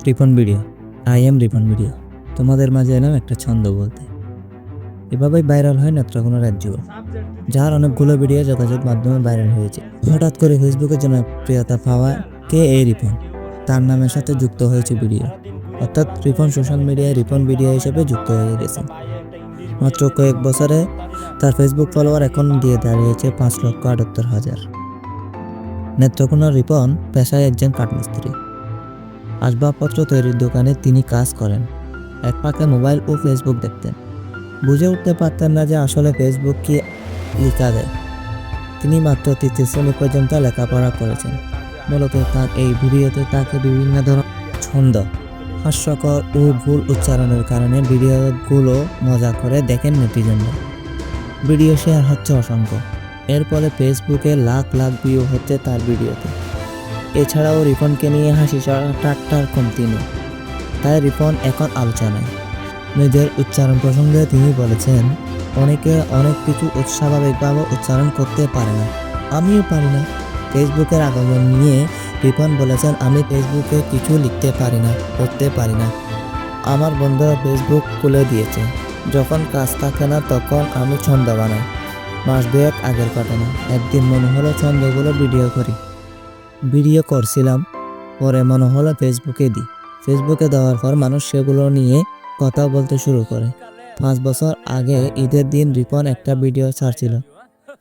Ripon video. I am Ripon video. তোমাদের মাঝে এলাম একটা ছন্দ বলতে। এভাবেই ভাইরাল হয় নেত্রকোনা রাজ্য, যার অনেকগুলো ভিডিও যোগাযোগ মাধ্যমে ভাইরাল হয়েছে। হঠাৎ করে ফেসবুকে জনপ্রিয়তা পাওয়া কে এই রিপন, তার নামের সাথে যুক্ত হয়েছে ভিডিও। অর্থাৎ রিপন সোশ্যাল মিডিয়ায় রিপন ভিডিও হিসেবে যুক্ত হয়ে গেছে। মাত্র কয়েক বছরে তার ফেসবুক ফলোয়ার এখন গিয়ে দাঁড়িয়েছে 5,78,000। নেত্রকোনার রিপন পেশায় একজন কাঠমিস্ত্রি। আসবাবপত্র তৈরির দোকানে তিনি কাজ করেন। এক ফাঁকে মোবাইল ও ফেসবুক দেখতেন। বুঝে উঠতে পারতেন না যে আসলে ফেসবুক কি লিখা দেয়। তিনি মাত্র 3য় শ্রেণী পর্যন্ত লেখাপড়া করেছেন। মূলত তার এই ভিডিওতে তাকে বিভিন্ন ধরনের ছন্দ, হাস্যকর ও ভুল উচ্চারণের কারণে ভিডিওগুলো মজা করে দেখেন নেটিজনরা। ভিডিও শেয়ার হচ্ছে অসংখ্য। এরপরে ফেসবুকে লাখ লাখ ভিউ হচ্ছে তার ভিডিওতে। এছাড়াও রিপনকে নিয়ে হাসি ঠাট্টার কমতি নেই। তাই রিপন এখন আলোচনায়। নিজের উচ্চারণ প্রসঙ্গে তিনি বলেছেন, অনেকে অনেক কিছু স্বাভাবিকভাবে উচ্চারণ করতে পারে না, আমিও পারি না। ফেসবুকের আগমন নিয়ে রিপন বলেছেন, আমি ফেসবুকে কিছু লিখতে পারি না, পড়তে পারি না। আমার বন্ধুরা ফেসবুক খুলে দিয়েছে। যখন কাজ থাকে না তখন আমি ছন্দ বানাই। মাস 2 আগের ঘটনা। একদিন মনে হলো ছন্দগুলো ভিডিও করি। ভিডিও করছিলাম, পরে মনে হলো ফেসবুকে দিই। ফেসবুকে দেওয়ার পর মানুষ সেগুলো নিয়ে কথা বলতে শুরু করে। 5 বছর আগে ঈদের দিন রিপন একটা ভিডিও ছাড়ছিল।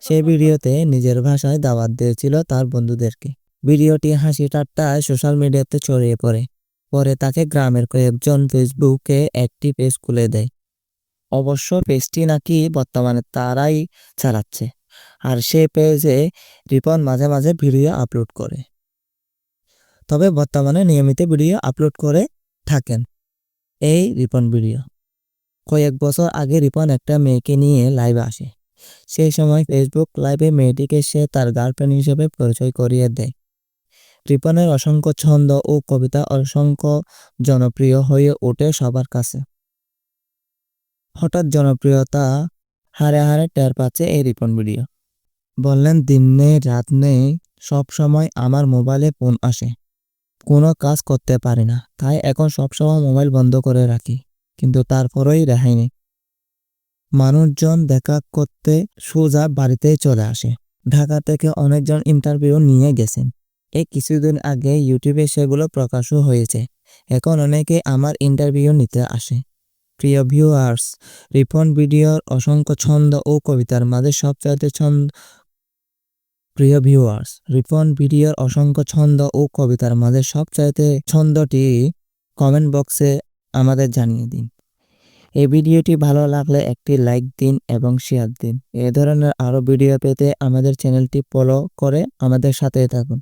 সেই ভিডিওতে নিজের ভাষায় দাওয়াত দিয়েছিল তার বন্ধুদেরকে। ভিডিওটি হাসি ঠাট্টায় সোশ্যাল মিডিয়াতে ছড়িয়ে পড়ে। পরে তাকে গ্রামের কয়েকজন ফেসবুকে একটি পেজ খুলে দেয়। অবশ্য পেজটি নাকি বর্তমানে তারাই চালাচ্ছে। আর সেই পেজে রিপন মাঝে মাঝে ভিডিও আপলোড করে। তবে বর্তমানে নিয়মিত ভিডিও আপলোড করে থাকেন এই রিপন ভিডিও। কয়েক বছর আগে রিপন একটা মেয়েকে নিয়ে লাইভে আসে। সেই সময় ফেসবুক লাইভে মেয়েটিকে সে তার গার্লফ্রেন্ড হিসেবে পরিচয় করিয়ে দেয়। রিপনের অসংখ্য ছন্দ ও কবিতা অসংখ্য জনপ্রিয় হয়ে ওঠে সবার কাছে। হঠাৎ জনপ্রিয়তা হারে হারে টের পাচ্ছে এই রিপন ভিডিও। বললেন, দিন নেই রাত নেই, সব সময় আমার মোবাইলে ফোন আসে। কোনো কাজ করতে পারি না, তাই এখন সবসময় মোবাইল বন্ধ করে রাখি। কিন্তু তারপরেই রেহাই নেই। মানুষজন দেখা করতে সোজা বাড়িতেই চলে আসে। ঢাকা থেকে অনেকজন ইন্টারভিউ নিয়ে গেছেন। এই কিছুদিন আগে ইউটিউবে সেগুলো প্রকাশও হয়েছে। এখন অনেকে আমার ইন্টারভিউ নিতে আসে। প্রিয় ভিউয়ার্স, রিপন ভিডিওর অসংখ্য ছন্দ ও কবিতার মাঝে সবচাইতে ছন্দটি কমেন্ট বক্সে আমাদের জানিয়ে দিন। এই ভিডিওটি ভালো লাগলে একটি লাইক দিন এবং শেয়ার দিন। এ ধরনের আরও ভিডিও পেতে আমাদের চ্যানেলটি ফলো করে আমাদের সাথে থাকুন।